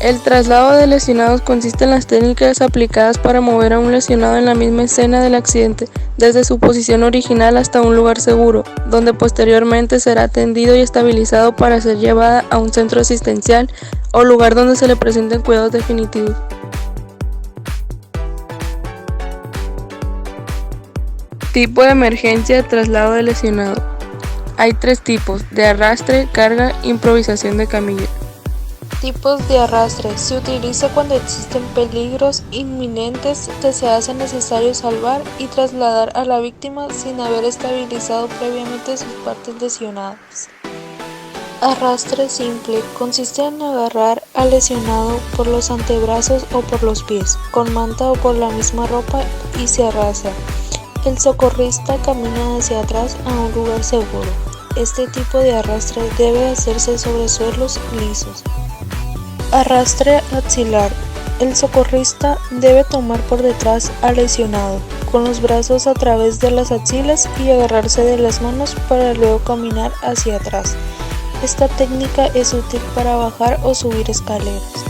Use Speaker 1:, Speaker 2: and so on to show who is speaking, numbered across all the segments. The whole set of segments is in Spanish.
Speaker 1: El traslado de lesionados consiste en las técnicas aplicadas para mover a un lesionado en la misma escena del accidente, desde su posición original hasta un lugar seguro, donde posteriormente será atendido y estabilizado para ser llevada a un centro asistencial o lugar donde se le presenten cuidados definitivos. Tipo de emergencia de traslado de lesionado. Hay 3 tipos: de arrastre, carga, improvisación de camilla.
Speaker 2: Tipos de arrastre. Se utiliza cuando existen peligros inminentes que se hace necesario salvar y trasladar a la víctima sin haber estabilizado previamente sus partes lesionadas. Arrastre simple. Consiste en agarrar al lesionado por los antebrazos o por los pies, con manta o por la misma ropa, y se arrastra. El socorrista camina hacia atrás a un lugar seguro. Este tipo de arrastre debe hacerse sobre suelos lisos. Arrastre axilar. El socorrista debe tomar por detrás al lesionado, con los brazos a través de las axilas y agarrarse de las manos para luego caminar hacia atrás. Esta técnica es útil para bajar o subir escaleras.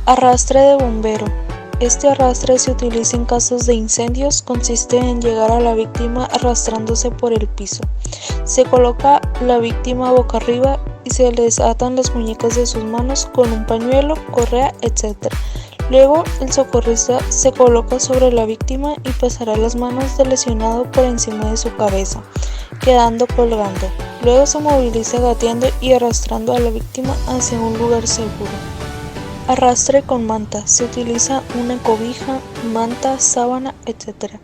Speaker 2: Arrastre de bombero. Este arrastre se utiliza en casos de incendios. Consiste en llegar a la víctima arrastrándose por el piso. Se coloca la víctima boca arriba y se les atan las muñecas de sus manos con un pañuelo, correa, etc. Luego el socorrista se coloca sobre la víctima y pasará las manos del lesionado por encima de su cabeza, quedando colgando. Luego se moviliza gateando y arrastrando a la víctima hacia un lugar seguro. Arrastre con manta. Se utiliza una cobija, manta, sábana, etc.,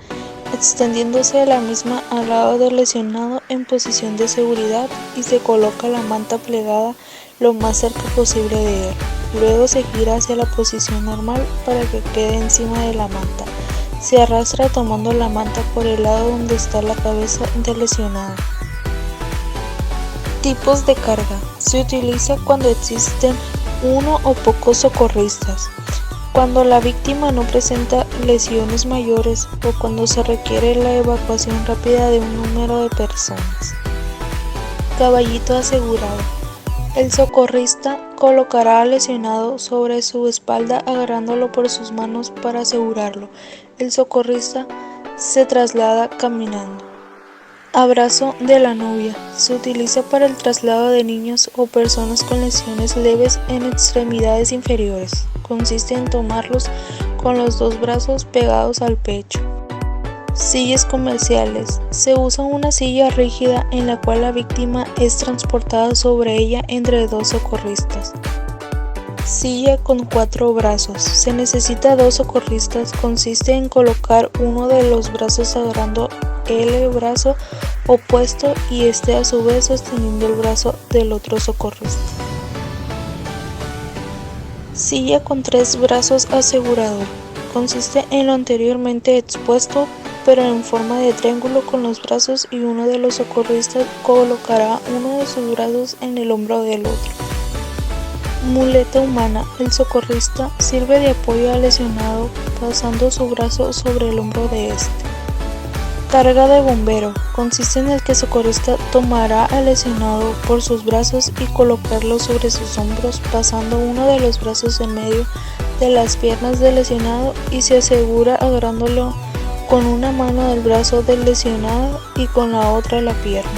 Speaker 2: extendiéndose la misma al lado del lesionado en posición de seguridad, y se coloca la manta plegada lo más cerca posible de él. Luego se gira hacia la posición normal para que quede encima de la manta. Se arrastra tomando la manta por el lado donde está la cabeza del lesionado. Tipos de carga. Se utiliza cuando existen uno o pocos socorristas, cuando la víctima no presenta lesiones mayores o cuando se requiere la evacuación rápida de un número de personas. Caballito asegurado. El socorrista colocará al lesionado sobre su espalda agarrándolo por sus manos para asegurarlo. El socorrista se traslada caminando. Abrazo de la novia. Se utiliza para el traslado de niños o personas con lesiones leves en extremidades inferiores. Consiste en tomarlos con los 2 brazos pegados al pecho. Sillas comerciales. Se usa una silla rígida en la cual la víctima es transportada sobre ella entre 2 socorristas. Silla con 4 brazos. Se necesita 2 socorristas. Consiste en colocar uno de los brazos agarrando el brazo opuesto y este a su vez sosteniendo el brazo del otro socorrista. Silla con 3 brazos asegurador. Consiste en lo anteriormente expuesto, pero en forma de triángulo con los brazos, y uno de los socorristas colocará uno de sus brazos en el hombro del otro. Muleta humana. El socorrista sirve de apoyo al lesionado pasando su brazo sobre el hombro de este. Carga de bombero. Consiste en el que el socorrista tomará al lesionado por sus brazos y colocarlo sobre sus hombros, pasando uno de los brazos en medio de las piernas del lesionado, y se asegura agarrándolo con una mano del brazo del lesionado y con la otra la pierna.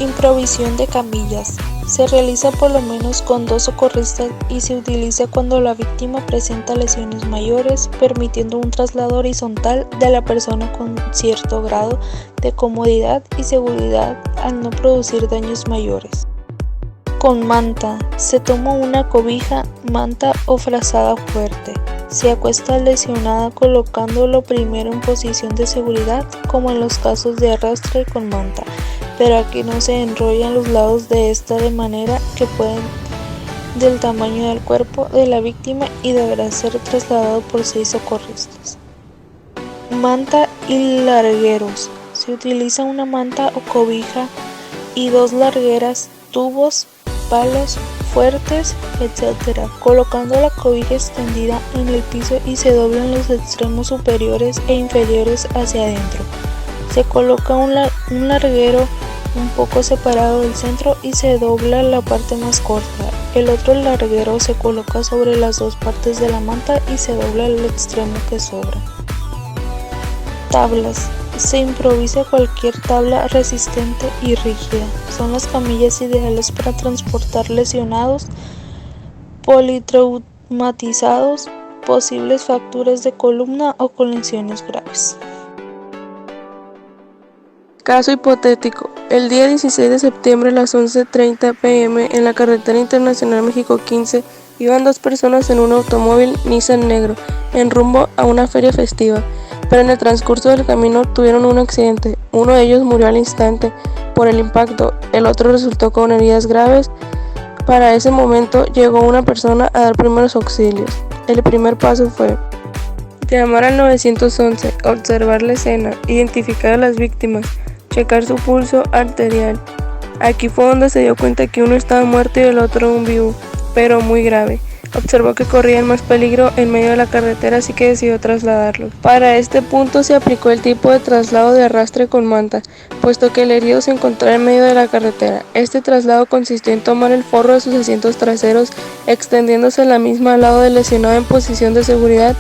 Speaker 2: Improvisión de camillas. Se realiza por lo menos con 2 socorristas y se utiliza cuando la víctima presenta lesiones mayores, permitiendo un traslado horizontal de la persona con cierto grado de comodidad y seguridad al no producir daños mayores. Con manta. Se toma una cobija, manta o frazada fuerte. Se acuesta al lesionado colocándolo primero en posición de seguridad, como en los casos de arrastre con manta, pero aquí no se enrollan los lados de esta de manera que pueden del tamaño del cuerpo de la víctima y deberá ser trasladado por 6 socorristas. Manta y largueros. Se utiliza una manta o cobija y 2 largueras, tubos, palos fuertes, etc., colocando la cobija extendida en el piso y se doblan los extremos superiores e inferiores hacia adentro. Se coloca un larguero un poco separado del centro y se dobla la parte más corta. El otro larguero se coloca sobre las dos partes de la manta y se dobla el extremo que sobra. Tablas. Se improvisa cualquier tabla resistente y rígida. Son las camillas ideales para transportar lesionados, politraumatizados, posibles fracturas de columna o con lesiones graves.
Speaker 1: Caso hipotético. El día 16 de septiembre a las 11:30 p.m. en la carretera internacional México 15 iban dos personas en un automóvil Nissan negro en rumbo a una feria festiva, pero en el transcurso del camino tuvieron un accidente. Uno de ellos murió al instante por el impacto, el otro resultó con heridas graves. Para ese momento llegó una persona a dar primeros auxilios. El primer paso fue llamar al 911, observar la escena, identificar a las víctimas, checar su pulso arterial. Aquí fue donde se dio cuenta que uno estaba muerto y el otro aún vivo, pero muy grave. Observó que corrían más peligro en medio de la carretera, así que decidió trasladarlos. Para este punto se aplicó el tipo de traslado de arrastre con manta, puesto que el herido se encontraba en medio de la carretera. Este traslado consistió en tomar el forro de sus asientos traseros, extendiéndose la misma al lado del lesionado en posición de seguridad,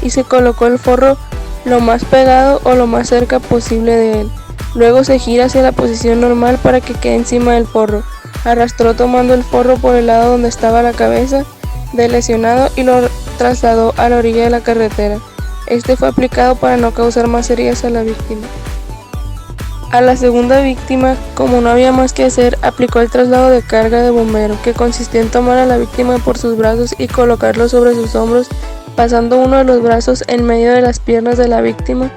Speaker 1: y se colocó el forro lo más pegado o lo más cerca posible de él. Luego se gira hacia la posición normal para que quede encima del forro. Arrastró tomando el forro por el lado donde estaba la cabeza del lesionado y lo trasladó a la orilla de la carretera. Este fue aplicado para no causar más heridas a la víctima. A la segunda víctima, como no había más que hacer, aplicó el traslado de carga de bombero, que consistió en tomar a la víctima por sus brazos y colocarlo sobre sus hombros, pasando uno de los brazos en medio de las piernas de la víctima,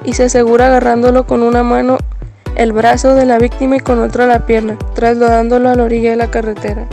Speaker 1: y se asegura agarrándolo con una mano el brazo de la víctima y con otra la pierna, trasladándolo a la orilla de la carretera.